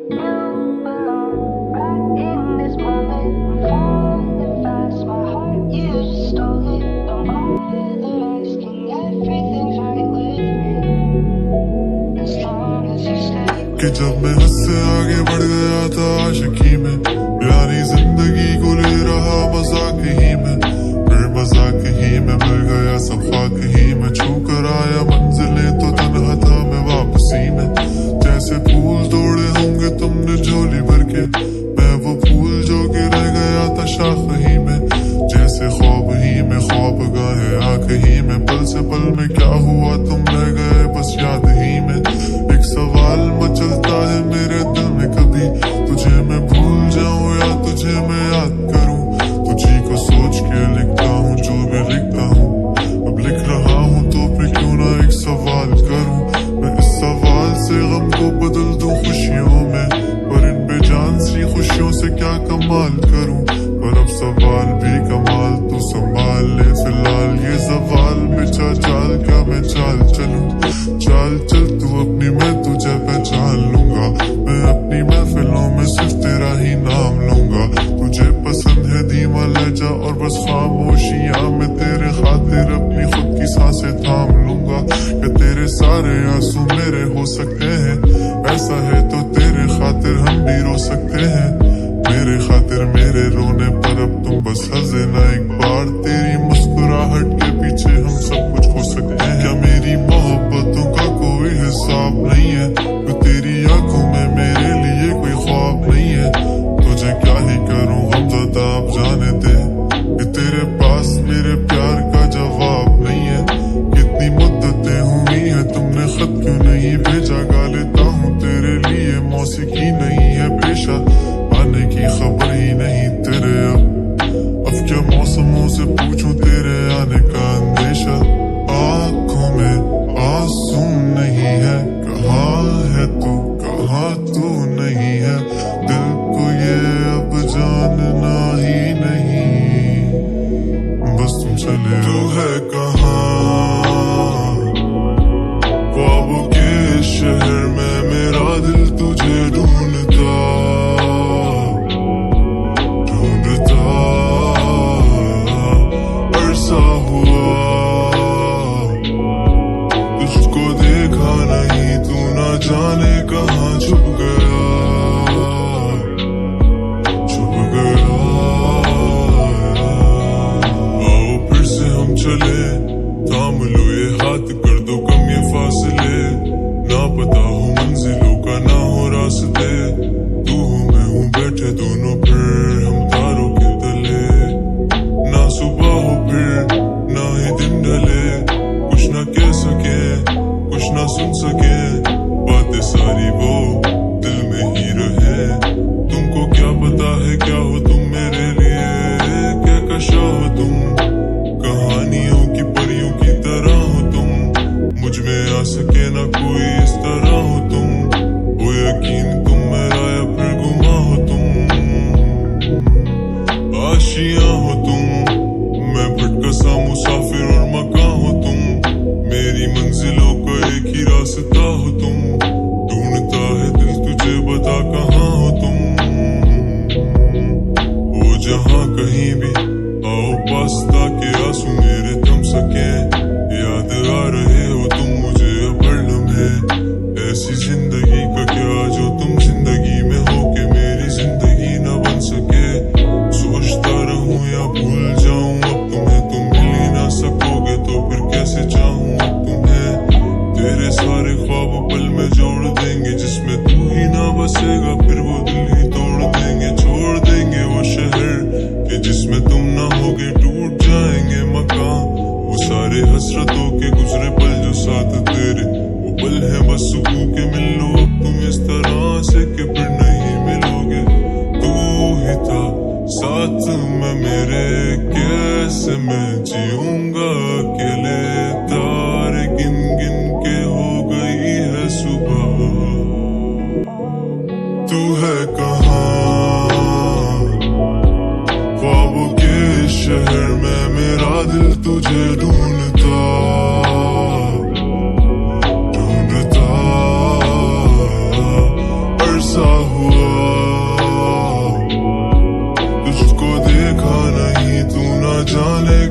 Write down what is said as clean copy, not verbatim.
You belong right in this moment. Falling fast, my heart you just stole it. Don't bother asking, everything's right with me as long as you stay. कि जब मैं हद से आगे बढ़ गया था आशिकी में, यानी जिंदगी को ले रहा मजाक ही में, फिर मजाक ही में मिल गया सब खाक ही में, छू कर आया मंजिलें तो तन्हा था मैं वापसी में। जैसे फूल तोड़े होंगे तुमने झोली भर के, मैं वो फूल जो कि रह गया था शाख ही में। जैसे ख्वाब ही में ख्वाब गाहे आंख ही में, पल से पल में क्या हुआ तुम रह गए बस याद ही में। एक सवाल मचलता है मेरे दिल में, कभी तुझे मैं भूल जाऊं या तुझे मैं याद करूं। तुझी को सोच के लिखता हूँ जो भी लिखता हूँ, अब लिख रहा हूँ तो फिर क्यों ना एक सवाल करूं। मैं इस सवाल से गम को बदल दूं खुशियों में, पर इन बेजान सी खुशियों से क्या कमाल करूं। पर अब सवाल भी कमाल तू संभाल ले फिलहाल, ये सवाल बिछा चाल का मैं चाल चलूं। चाल चल तू अपनी, मैं तुझे पहचान लूंगा, मैं अपनी महफिलों में सिर्फ तेरा ही नाम लूंगा। तुझे पसंद है धीमा लहजा और बस खामोशियां, मैं तेरे खातिर अपनी खुद की सांसें थाम लूंगा। क्या तेरे सारे आंसू मेरे हो सकते हैं, ऐसा है तो तेरे खातिर हम भी रो सकते हैं। मेरे खातिर मेरे रोने पर अब तुम बस हंसे ना एक बार, तेरी मुस्कुराहट के पीछे हम सब कुछ खो सकते हैं। क्या मेरी मोहब्बतों का कोई हिसाब नहीं है, तो तेरी आंखों में मेरे लिए कोई ख्वाब नहीं है। तुझे क्या ही करूं हमज़दा अब जाने दे, कि तेरे पास मेरे प्यार का जवाब नहीं है। कितनी मुद्दतें हुई है तुमने खत क्यों नहीं भेजा, गा लेता हूँ तेरे लिए मौसीकी नहीं है पेशा, आने की खबर ही नहीं तेरे। अब क्या मौसमों से पूछूं तेरे आने का अंदेशा। आंखों में आंसू नहीं है, कहाँ है तू कहाँ तू नहीं है, दिल को ये अब जानना ही नहीं, बस तुम चले। तू है कहाँ ख्वाबों के शहर में, मेरा दिल तुझे ढूंढता ढूंढता। अरसा हुआ तुझको देखा नहीं, तू ना जाने कहाँ छुप गया छुप गया। आओ फिर से हम चले, थाम लो ये हाथ, कर दो कम ये फासले, ना पता हो मंजिलों का ना हो रास्ते। तू हूँ मैं हूँ बैठे दोनों फिर हम तारों के तले, ना सुबह हो फिर ना ही दिन ढले, कुछ ना कह सके कुछ ना सुन सके, बातें सारी वो दिल में ही रहे। तुमको क्या पता है क्या हो तुम मेरे लिए, क्या कशा हो तुम, कहानियों की परियों की तरह हो तुम, मुझ में आ सके ना कोई इस तरह हो तुम। वो यकीन तुम मेरा या फिर गुमा हो तुम, आशियां हो तुम, मैं भटका सा मुसाफिर और मकां हो तुम। मेरी मंजिलों का एक ही रास्ता हो तुम, ढूंढता है दिल तुझे बता कहाँ हो तुम। वो जहाँ कहीं भी आओ पास ताकि आंसू मेरे थम सके, याद आ रहे हो तुम मुझे अब हर लम्हे। ऐसी जिंदगी का क्या जो तुम जिंदगी में हो के मेरी जिंदगी न बन सके। सोचता रहूं या भूल जाऊं अब तुम्हें, तुम मिल ही ना सकोगे तो फिर कैसे चाहूं अब तुम्हें। तेरे सारे ख्वाब पल में जोड़ देंगे, जिसमें तू ही ना बसेगा फिर वो दिल ही तोड़ देंगे। छोड़ देंगे वो शहर कि जिसमें तुम ना होगे, टूट जाएंगे मकान वो सारे हसरतों के गुजरे पल जो साथ तेरे, वो पल है बस सुकून के मिल लो अब तुम इस तरह से कि फिर नहीं मिलोगे। तू ही था साथ में मेरे, कैसे मैं जीऊंगा अकेले, तारे गिन गिन के हो गई है सुबह। तू है कहाँ ख्वाबों के शहर में, मेरा दिल तुझे ढूंढता ढूंढता। अरसा हुआ, तुझको देखा नहीं तू ना जाने